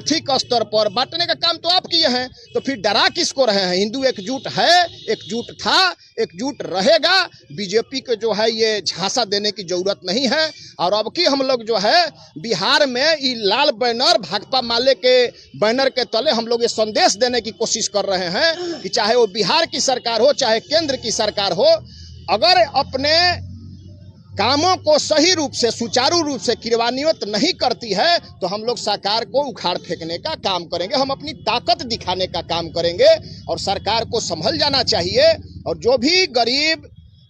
आर्थिक स्तर पर बांटने का काम तो आप किए हैं, तो फिर डरा किसको रहे हैं? हिंदू एकजुट है, एकजुट था, एकजुट रहेगा। बीजेपी को जो है ये झांसा देने की जरूरत नहीं है। और अब की हम लोग जो है बिहार में ये लाल बैनर भाकपा माले के बैनर के तले हम लोग ये संदेश देने की कोशिश कर रहे हैं कि चाहे वो बिहार की सरकार हो चाहे केंद्र की सरकार हो, अगर अपने कामों को सही रूप से सुचारू रूप से क्रियान्वित नहीं करती है तो हम लोग सरकार को उखाड़ फेंकने का काम करेंगे। हम अपनी ताकत दिखाने का काम करेंगे और सरकार को संभल जाना चाहिए। और जो भी गरीब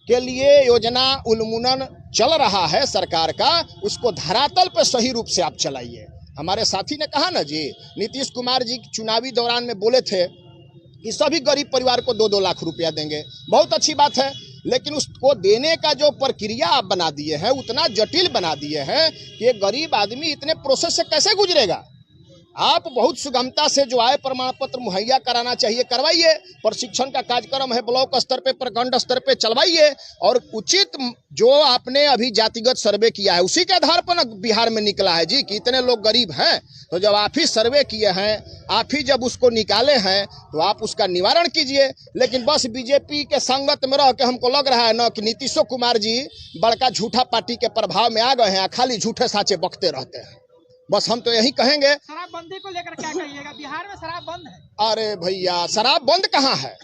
के लिए योजना उन्मूलन चल रहा है सरकार का, उसको धरातल पे सही रूप से आप चलाइए। हमारे साथी ने कहा ना जी, नीतीश कुमार जी चुनावी दौरान में बोले थे कि सभी गरीब परिवार को 2-2 लाख रुपया देंगे। बहुत अच्छी बात है, लेकिन उसको देने का जो प्रक्रिया आप बना दिए हैं उतना जटिल बना दिए हैं कि एक गरीब आदमी इतने प्रोसेस से कैसे गुजरेगा। आप बहुत सुगमता से जो आय प्रमाण पत्र मुहैया कराना चाहिए करवाइए, प्रशिक्षण का कार्यक्रम है ब्लॉक स्तर पे प्रखंड स्तर पे चलवाइए, और उचित जो आपने अभी जातिगत सर्वे किया है उसी के आधार पर बिहार में निकला है जी कि इतने लोग गरीब हैं। तो जब आप ही सर्वे किए हैं, आप ही जब उसको निकाले हैं तो आप उसका निवारण कीजिए। लेकिन बस बीजेपी के संगत में रह के हमको लग रहा है ना कि नीतीश कुमार जी बड़का झूठा पार्टी के प्रभाव में आ गए हैं, खाली झूठे साचे बकते रहते हैं। बस हम तो यही कहेंगे। शराबबंदी को लेकर क्या कहिएगा? बिहार में शराब बंद है। अरे भैया, शराब बंद कहाँ है?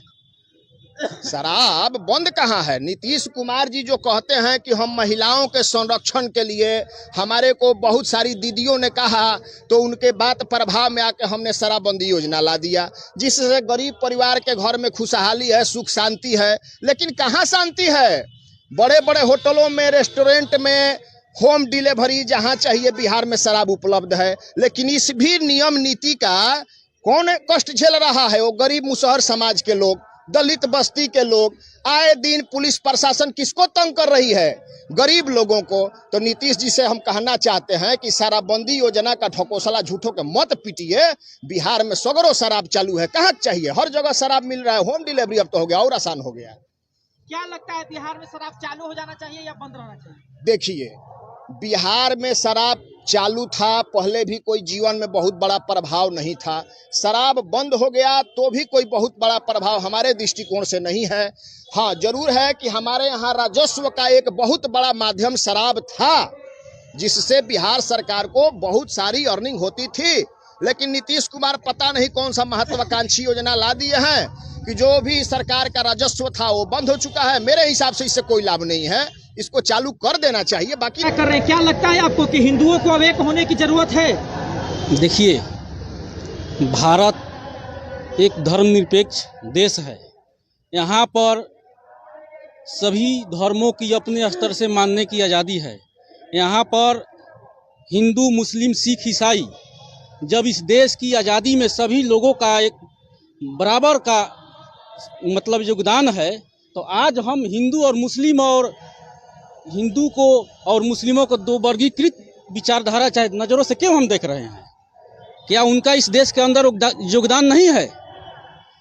शराब बंद कहाँ है? नीतीश कुमार जी जो कहते हैं कि हम महिलाओं के संरक्षण के लिए, हमारे को बहुत सारी दीदियों ने कहा तो उनके बात प्रभाव में आके हमने शराबबंदी योजना ला दिया, जिससे गरीब परिवार के घर में खुशहाली है, सुख शांति है। लेकिन कहाँ शांति है? बड़े बड़े होटलों में, रेस्टोरेंट में होम डिलीवरी जहां चाहिए बिहार में शराब उपलब्ध है। लेकिन इस भी नियम नीति का कौन कष्ट झेल रहा है? वो गरीब मुसहर समाज के लोग, दलित बस्ती के लोग। आए दिन पुलिस प्रशासन किसको तंग कर रही है? गरीब लोगों को। तो नीतीश जी से हम कहना चाहते हैं कि शराबबंदी योजना का ढकोसला झूठों के मत पीटिए। बिहार में सगरों शराब चालू है, कहाँ चाहिए? हर जगह शराब मिल रहा है। होम डिलीवरी अब तो हो गया और आसान हो गया। क्या लगता है बिहार में शराब चालू हो जाना चाहिए या बंद रहना चाहिए? देखिए, बिहार में शराब चालू था, पहले भी कोई जीवन में बहुत बड़ा प्रभाव नहीं था। शराब बंद हो गया तो भी कोई बहुत बड़ा प्रभाव हमारे दृष्टिकोण से नहीं है। हाँ, जरूर है कि हमारे यहाँ राजस्व का एक बहुत बड़ा माध्यम शराब था, जिससे बिहार सरकार को बहुत सारी अर्निंग होती थी। लेकिन नीतीश कुमार पता नहीं कौन सा महत्वाकांक्षी योजना ला दिए हैं कि जो भी सरकार का राजस्व था वो बंद हो चुका है। मेरे हिसाब से इससे कोई लाभ नहीं है, इसको चालू कर देना चाहिए। बाकी क्या कर रहे हैं? क्या लगता है आपको कि हिंदुओं को अब एक होने की जरूरत है? देखिए, भारत एक धर्मनिरपेक्ष देश है। यहाँ पर सभी धर्मों की अपने स्तर से मानने की आज़ादी है। यहाँ पर हिंदू, मुस्लिम, सिख, ईसाई, जब इस देश की आज़ादी में सभी लोगों का एक बराबर का मतलब योगदान है, तो आज हम हिंदू और मुस्लिम और हिंदू को और मुस्लिमों को दो वर्गीकृत विचारधारा चाहे नज़रों से क्यों हम देख रहे हैं? क्या उनका इस देश के अंदर योगदान नहीं है?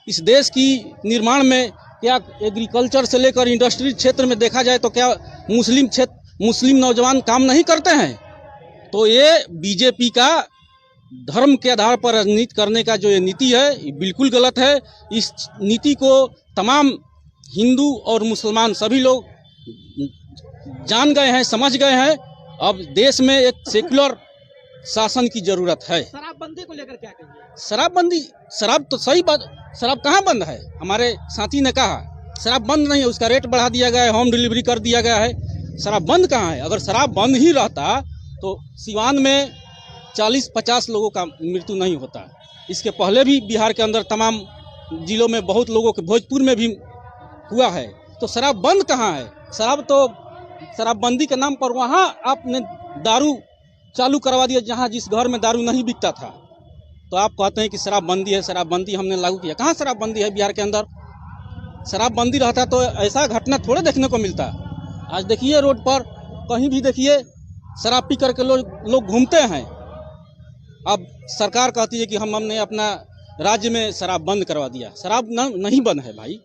इस देश की निर्माण में क्या एग्रीकल्चर से लेकर इंडस्ट्री क्षेत्र में देखा जाए तो क्या मुस्लिम नौजवान काम नहीं करते हैं? तो ये बीजेपी का धर्म के आधार पर राजनीति करने का जो ये नीति है, ये बिल्कुल गलत है। इस नीति को तमाम हिंदू और मुसलमान सभी लोग जान गए हैं, समझ गए हैं। अब देश में एक सेक्युलर शासन की जरूरत है। शराबबंदी को लेकर क्या कहिए? शराबबंदी, शराब तो सही बात, शराब कहाँ बंद है? हमारे साथी ने कहा शराब बंद नहीं है, उसका रेट बढ़ा दिया गया है, होम डिलीवरी कर दिया गया है। शराब बंद कहाँ है? अगर शराब बंद ही रहता तो सिवान में 40-50 लोगों का मृत्यु नहीं होता। इसके पहले भी बिहार के अंदर तमाम जिलों में बहुत लोगों के, भोजपुर में भी हुआ है। तो शराब बंद कहाँ है? शराब तो शराबबंदी के नाम पर वहाँ आपने दारू चालू करवा दिया जहाँ जिस घर में दारू नहीं बिकता था। तो आप कहते हैं कि शराबबंदी है, शराबबंदी हमने लागू किया। कहाँ शराबबंदी है बिहार के अंदर? शराबबंदी रहता तो ऐसा घटना थोड़े देखने को मिलता। आज देखिए रोड पर कहीं भी देखिए शराब पी करके लोग घूमते हैं। अब सरकार कहती है कि हमने अपना राज्य में शराब बंद करवा दिया। शराब नहीं बंद है भाई।